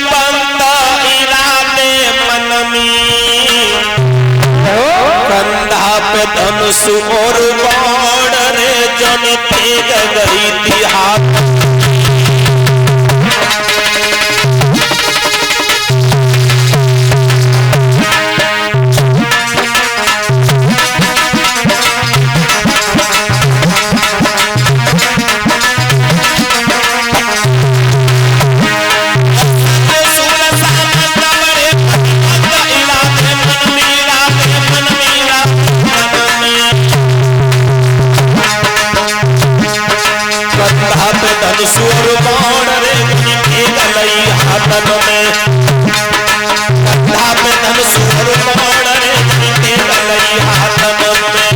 बंद इरादे मन में, कंधा पे धनुष और बाण रे जन तेज गई थी हाथ। धनुष बाण रे गई हाथन में, कंधा पे धनुष बाण रे गई हाथन में।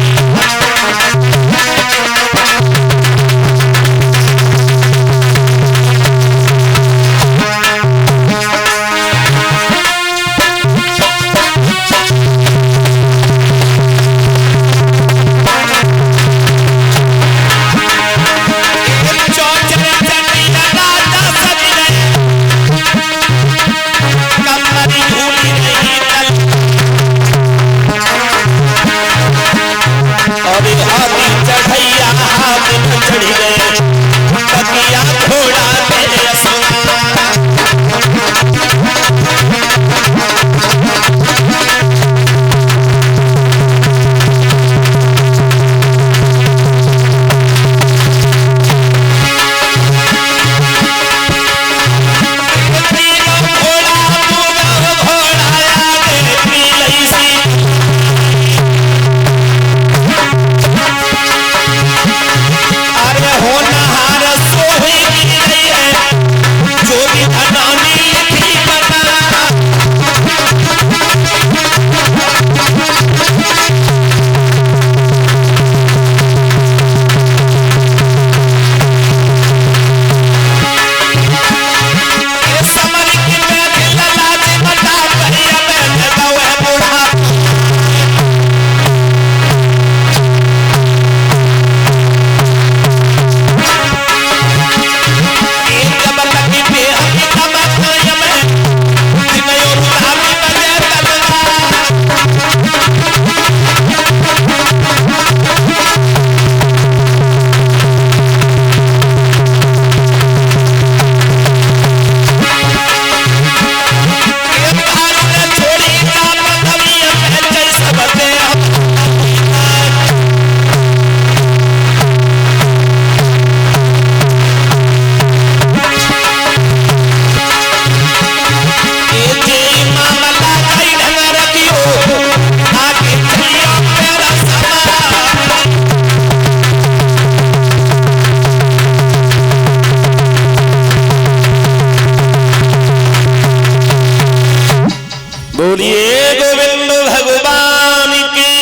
बोलिए गोविंद भगवान की।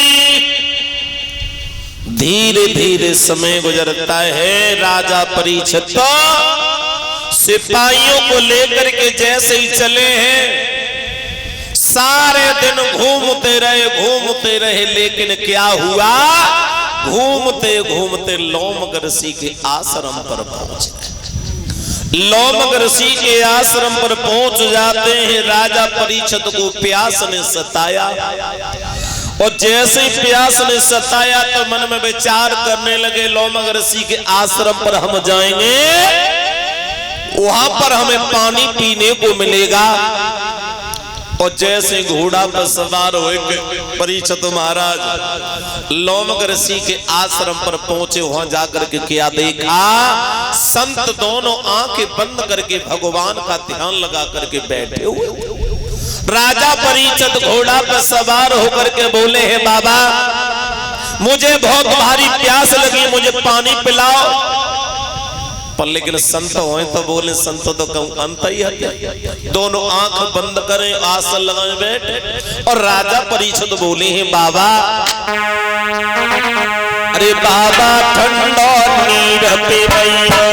धीरे धीरे समय गुजरता है। राजा परीक्षित सिपाहियों को लेकर के जैसे ही चले हैं, सारे दिन घूमते रहे, लेकिन क्या हुआ, घूमते घूमते लोमग ऋषि के आश्रम पर पहुंच गए। लोमग ऋषि के आश्रम पर पहुंच जाते हैं। राजा परीक्षित को प्यास ने सताया, और जैसे ही प्यास ने सताया तो मन में विचार करने लगे, लोमग ऋषि के आश्रम पर हम जाएंगे, वहां पर हमें पानी पीने को मिलेगा। और जैसे घोड़ा पर सवार हुए परीक्षित महाराज लोमग ऋषि के आश्रम पर पहुंचे, वहां जाकर के क्या देखा, संत दोनों आंखें बंद करके भगवान का ध्यान लगा करके बैठे हुए। राजा परीक्षित घोड़ा पर सवार होकर के बोले हैं, बाबा मुझे बहुत भारी प्यास लगी, मुझे पानी पिलाओ। पर लेकिन संत हो तो बोले, संत तो कहूं अंत ही है। दोनों आंख बंद करें, आसन लगाए बैठे, और राजा परीक्षित बोले हैं, बाबा अरे बाबा ठंडा नीर पे भैया,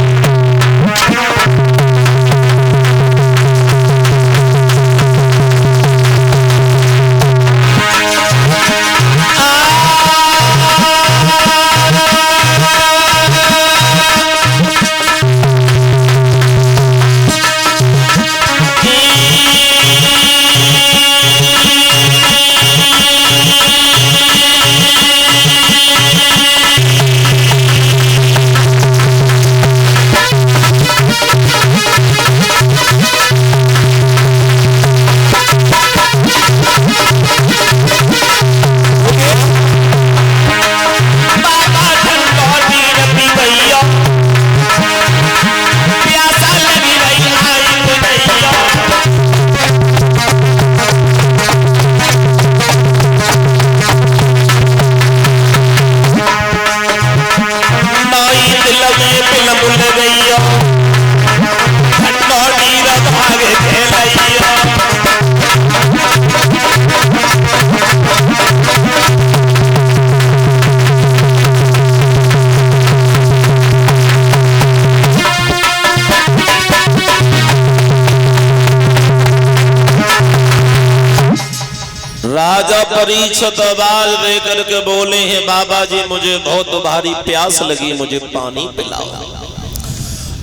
राजा परीक्षित आवाज दे करके बोले हैं, बाबा जी मुझे बहुत भारी प्यास लगी, मुझे पानी पिलाओ।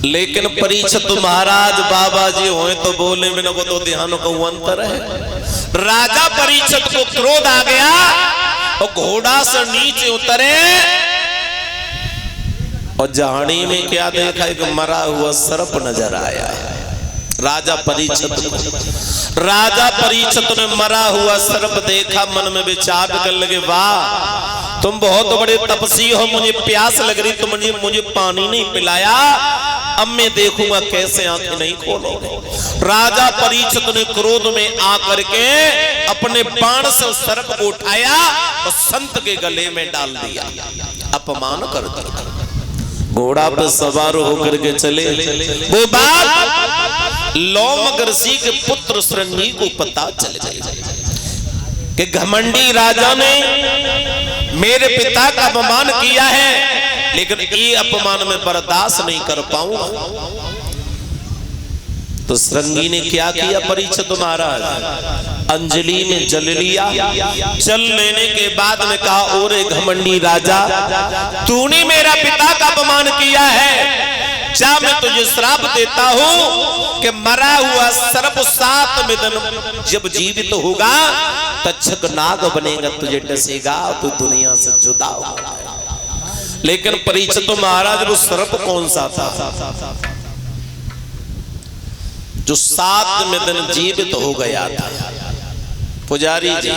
लेकिन परीक्षित महाराज बाबा जी होए तो बोले, मेरे को तो ध्यान को अंतर है। राजा परीक्षित को क्रोध आ गया और घोड़ा से नीचे उतरे और झाड़ी में क्या देखा, एक मरा हुआ सर्प नजर आया। राजा परीक्षित ने मरा हुआ सर्प देखा, मन में विचार कर लगे, वाह तुम बहुत बड़े तपस्वी हो, मुझे प्यास लग रही, तुम मुझे पानी नहीं पिलाया, अब मैं देखूंगा कैसे आंखें नहीं खोलोगे। राजा परीक्षित ने क्रोध में आकर के अपने बाण से सर्प को उठाया और संत के गले में डाल दिया, अपमान कर दिया। घोड़ा पे सवार होकर के चले। वो बात लोमक ऋषि के पुत्र श्रृंगी को पता चल गई कि घमंडी राजा ने मेरे पिता का अपमान किया है, लेकिन ये अपमान में बर्दाश्त नहीं कर पाऊंगा। तो श्रृंगी ने क्या किया, परीक्षित महाराज अंजलि में जल लिया। जल लेने के बाद में कहा, ओरे घमंडी राजा, तूने मेरा पिता का अपमान किया है, जा मैं तुझे श्राप देता हूं कि मरा हुआ सर्प 7 दिन जब जीवित होगा तक्षक नाग बनेगा, तुझे डसेगा, तू दुनिया से जुदा होगा। लेकिन परीक्षित महाराज वो सर्प कौन सा था जो 7 दिन जीवित हो गया था? पुजारी जी,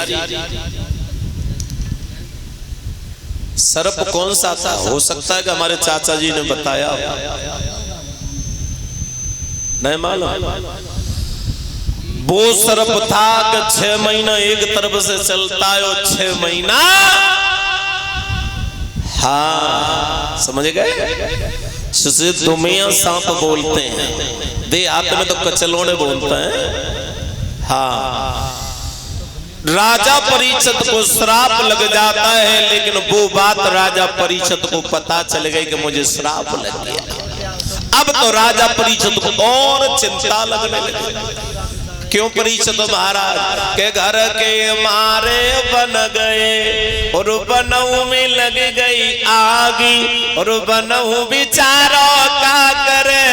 सर्प कौन सा था? हो सकता है कि हमारे चाचा जी ने बताया, नहीं मालूम। वो सर्प था कि 6 महीना एक तरफ से चलता है और 6 महीना, हाँ समझ गए, जिसे दुमिया सांप बोलते हैं, देहात में तो कचलोड़े बोलते हैं। हाँ, राजा परीक्षित को श्राप लग जाता है, लेकिन वो बात राजा परीक्षित को पता चल गई कि मुझे श्राप लग गया। अब तो राजा परीक्षित को और चिंता लगने लगी। क्यों परीक्षित महाराज के घर के मारे बन गए और बनऊ में लग गई आगी, और बनऊ बिचारों का करे।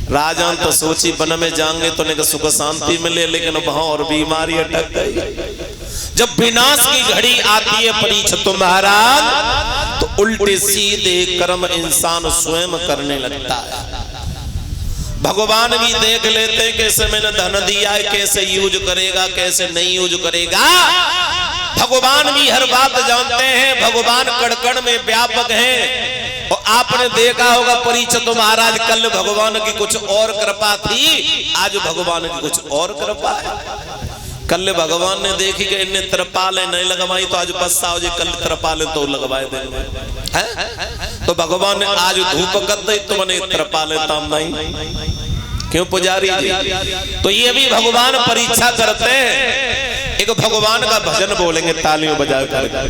राजा तो सोची वन में जाएंगे तो नहीं सुख शांति मिले, लेकिन वहां और बीमारी अटक गई। जब विनाश की घड़ी आती है परीक्षित महाराज, तो उल्टे सीधे कर्म इंसान स्वयं करने लगता है। भगवान भी देख लेते हैं कैसे मैंने धन दिया है, कैसे यूज करेगा, कैसे नहीं यूज करेगा। भगवान भी हर बात जानते हैं, भगवान कण-कण में व्यापक हैं। और आपने देखा होगा परीक्षित महाराज, कल भगवान की कुछ और कृपा थी, आज भगवान की कुछ और कृपा है। कल भगवान ने देखी कि इन्हें त्रिपाल नहीं लगवाई, तो आज पछताओ जी, कल त्रिपाल तो लगवाए देंगे। तो भगवान ने आज धूप कर दी, तो मैंने त्रिपाल ताम नहीं। क्यों पुजारी जी? तो ये भी भगवान परीक्षा करते हैं। एक भगवान का भजन बोलेंगे तालियों बजा कर।